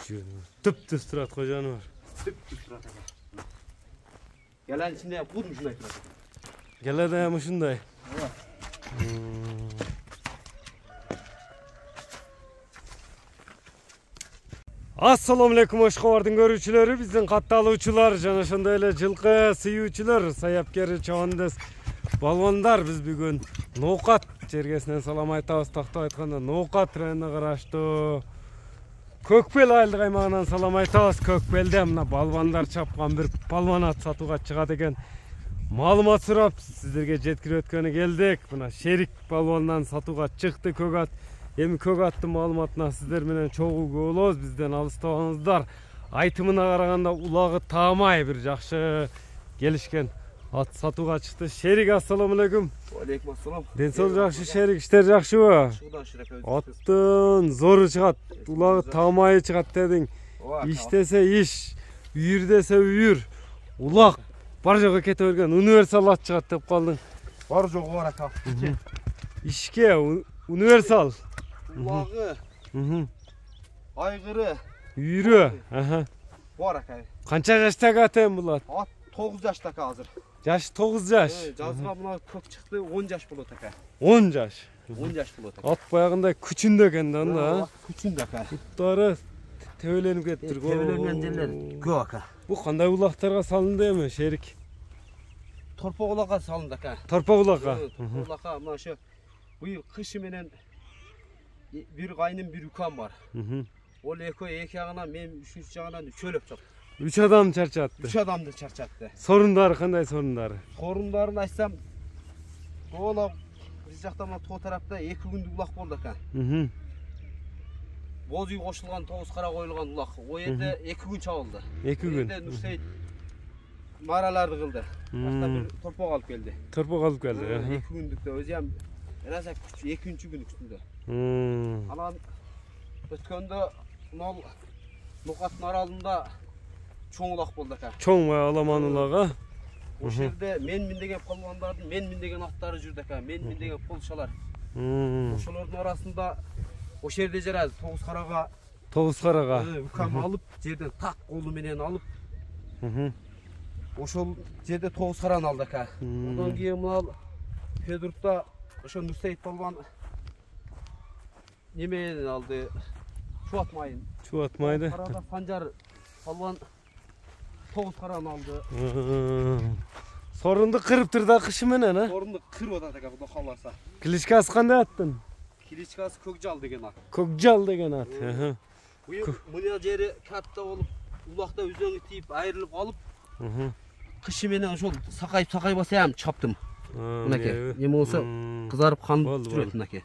Tüp-tüz turat ko janwar. Tüp-tüz turat aka. Gelen içinde budum şunday turat. Gelede hem şunday. Assalamu alaikum Oşkovardın görүүчүлөрү, биздин катталуучулар жана ошондой эле жылкы сыйуучулар, саяпкер чабандыз балбандар. Биз бүгүн Ноокат жергесинен салам айтабыз. Тактап айтканда Ноокат районуна караштуу Көкбел айылдык аймагынан салам айтабыз. Көкбелде мына балбандар чапкан бир балбан ат сатууга чыгат экен. Маалымат сурап сиздерге жеткирип өткөнү келдик. Мына Шерик балбандан сатууга чыкты көк ат. Эми көк аттын маалыматына сиздер менен чогуу болобуз. Бизден алыстабаңыздар. Айтымына караганда улагы таамай бир жакшы келишкен ат сатууга чыкты. Шерик, ассаламу алейкум. Алейкум ассалам. Ден соолук жакшы Шерик, иштер жакшыбы? Аттын зору чыгат, улагы таамай чыгат дедиң. Иштесе иш, үйүр десе үйүр. Улак бар жокко кете берген универсал ат чыгат деп калдың. Бар жогу бар ата. Ишке универсал. Улагы. Айгыры. Үйрө. Бар ака. Канча жаштагы ат эми бул ат? Ат 9 жаштака азыр. Жашы 9 жаш. Жазга мына көк чыкты 10 жаш болот ака. 10 жаш. 10 жаш болот ака. Ат баягындай күчүндө экен да анда. Күчүндө ака. Буттары тебеленип кетиптир. Тебеленген жерлер көп ака. Бу кандай улактарга салынды эми Шерик? Торпок улакка салынды ака. Торпок улакка. Улакка мына ошо быйыл кышы менен бир кайным бир укам бар. Ол эки жагынан мен үчүнчү жагынан чөлөп чыктым. 3 адам чарчатты. 3 адамды чарчатты. Сорундары кандай сорундары? Сорундарын айтсам, ола биз жакта мына тоо тарапта 2 күндүк улак болду ака. Боз үй кошулган, тогуз кара коюлган улак. О жерде 2 күн чабылды. 2 күн. Нурсейит мараларды кылды. Жакта бир торпок алып келди. Торпок алып келди. 2 күндүктө өзү ham эраса 2-күнчү күн үстүндө. Анан өткөндө мына Ноокаттын аралында чоң улак болду ака. Чоң аламан улак. Ошол жерде мен миндеген палвандардын мен миндеген аттары жүрдү ака. Мен миндеген полшалар. Ошолордун арасында ошол жерде жарады тогуз карага укам алып, жерден так колу менен алып, ошол жерде тогуз караны алды ака. Одан кийин мына Федоровда ошо Нурсейит палван немени алды? Чуатмайын. Чуатмайды. Карада Санжар палван тогуз караны алды. Сорунду кырыптыр да кышы менен, а? Сорунду кырып атат ака, Кудай кааласа. Кличкасы кандай аттын? Кличкасы Көкжал деген ат. Көкжал деген ат. Мына жери катта болуп, улакта үзөңү тийип, айрылып калып, кышы менен ошол сакайып ham чаптым. Мынакей, эме болсо кызарып канып жүрөт мынакей.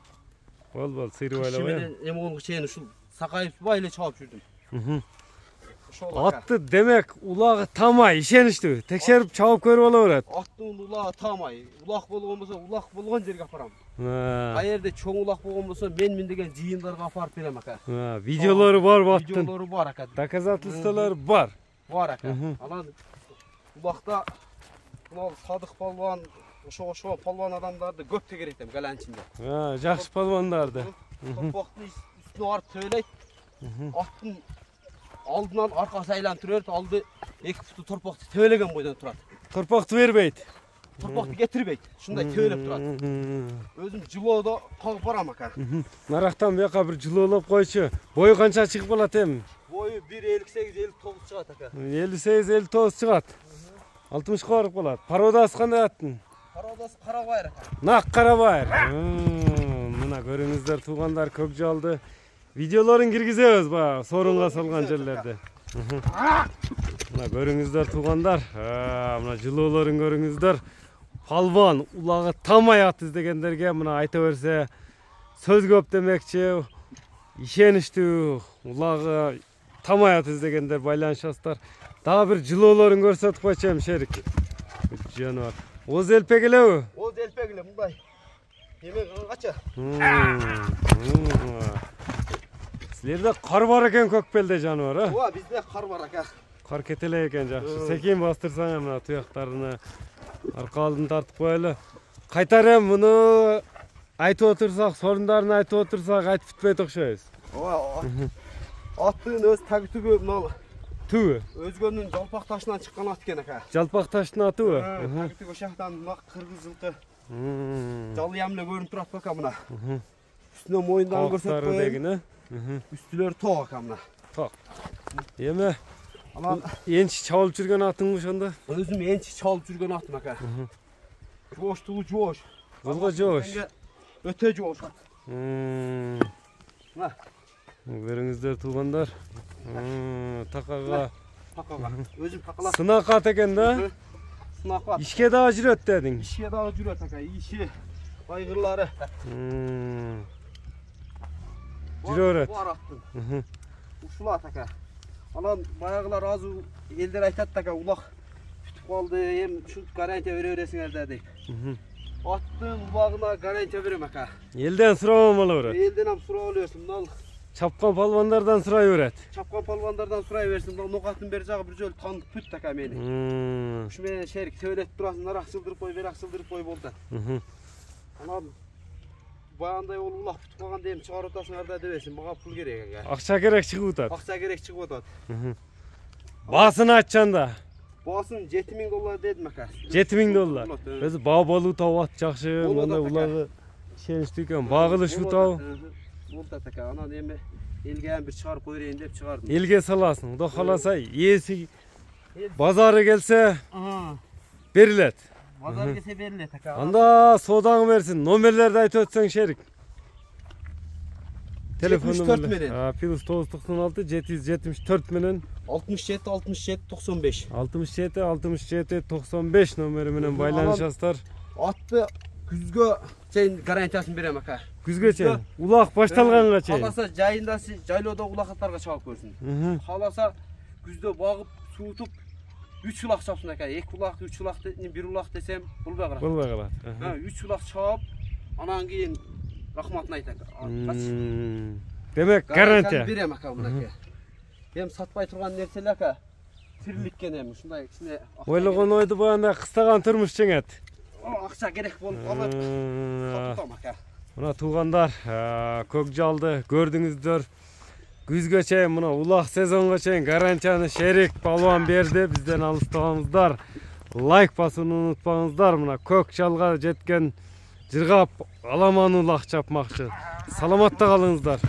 Бол, сыйрып айлабай. Кышы менен эме болгонго чейин ушул сакайып эле чабып жүрдүм. Атты демек улагы таамай, ишеничтүү. Текшерип чабып көрүп ала берет. Аттын улагы таамай. Улак болгон болсо, улак болгон жерге апарам. Каерде чоң улак болгон болсо, мен деген жыйындарга апарып берем ака. Видеолору бар бу аттын. Видеолору бар ака. Доказательстволору бар. Бар ака. Анан улакта мына Садык палван, ошо палван адамдарды көп тегерет эм галанчинде. Жакшы палвандарды. Торпоктун үстүнө барып төбөлөйт. Аттын алдынан аркасы айлантып берет, алды 2 фут торпокту төбөлөгөн бойдон турат. Торпокту бербейт. Торпокту кетирбейт. Ушундай төбөлөп турат. Өзүм жылоодо кагып барам ака. Нарактан бияка бир жылоолоп койчу. Бою канча чыгып калат эми? Бою 1.58-59 чыгат ака. 58-59 чыгат. 60ка барып калат. Породасы кандай аттын? Породасы Карабайыр ака. Нак Карабайыр. Мына көрүңүздөр туугандар, Көкжалды видеолорун киргизебиз баягы сорунга салган жерлерде. Мына көрүңүздөр туугандар, мына жылоолорун көрүңүздөр. Палван улагы таамай ат издегендерге мына айта берсе сөз көп демекчи. Ишеничтүү улагы таамай ат издегендер байланышасыздар. Дагы бир жылоолорун көрсөтүп койчу Шерик. Жаныбар. Оз элпек элеби? Оз элпек эле мындай. Эме кача. Силерде кар бар экен Көкбелде жаныбар, а? Ооба, бизде кар бар ака. Кар кетеле экен жакшы. Секин бастырсаң мына туяктарына арка алдын тартып коелу. Кайтар эм муну айтып отурсак, сорундарын айтып отурсак айтып бүтпөйт окшойбуз. Ооба. Attığın öz tagi tügü mınal. Tügü. Özgönün Jalpak taşından çıkan at eкен aka. Jalpak taştın atı mı? Tagi tügü şahtan mınal kırgız жылқы. Jalı yemle görünüp durat baka mına. Üstüne moyundan görsek koyayım. Üstüleri toğ aka mına. Toğ. Yeme. Aman Ençi çalıp жүрген атыңmış onda? Özüm ençi çalıp жүрген atım aka. Joştuğu joş. Kızga joş. Öte joş. Görüңүздөр туугандар. Takaga. Takaga. Özüm takala. Сынак ат экен да? Sınak at. İşke daha жүрөт дедиң. İşe daha cüret aka. İşi. Baygırları. Жүрөт. Bu arattın. Uşula at aka. Alan bayağılar az elder aytat aka. Ulak tutup kaldı. Hem şu garantiya veresin dedi. Attığın ulağına garantiya verem aka. Elden сурамамалы берет. Elden hem sıra oluyorsun. Bunal Чапкан палвандардан сурай берет. çapkan palvanlardan sıraya versin. Bunal nokatın beri jağı bir jöl tanıdık püt aka meni. Şu meni şerik söyletip durasın. Arak sıldırıp koy, verak sıldırıp koy boldu. Anam bayanday ol ulak tutup kalgan deyim çıkar otasın arda devesin. Mağa pul gerek aka. Акча керек чыгып атат. Aksa gerek çıkıp otat. Баасын айтчанда Boğasın $7.000 dedim aka. $7.000. Өзү баа болуу табат жакшы. Мындай улагы шеничти экен. Багылы şu тау. Boldu aka. Ana deme elgen bir çıkarıp koyayım deyip çıkardım. Elge саласың. Кудо кааласа ээси базары келсе берилет. Pazar gelse verilir aka. Анда содаңы берсин. Номерлерди айтып өтсөң шерик. Telefon 74 numaraları. менен. Plus 996 774 менен 67 67 95. 67 67 95 номери менен байланышасыздар. Attı күзгө sen garantiyasını verem aka. Күзгө чейин улак башталганга чейин. Kalasa жайында жайлоодо улакаттарга чабып көрсүн. Kalasa күздө багып суутуп 3 улак чапсын aka. 2 улак, 3 улак, 1 улак desem bulbay калат. Болбой калат. 3 улак чап, анан кийин рахматын айтат. Демек гарантия. Берем aka мынакей. Hem satpay turgan nerселер aka. Тириликкен эми ушундай кичине Ойлогон ойду баганда кыстаган турмуш жеңет. Акча керек болуп калып сатып aka. Мына туугандар, көк жалды көрдүңүздөр. Күзгө чейин мына улак сезонго чейин гарантияны шерик палван берди. Бизден алыстабаңыздар. Лайк басууну унутпаңыздар. Мына көк жалга жеткен жыргап аламан улак чапмакчы. Саламатта калыңыздар.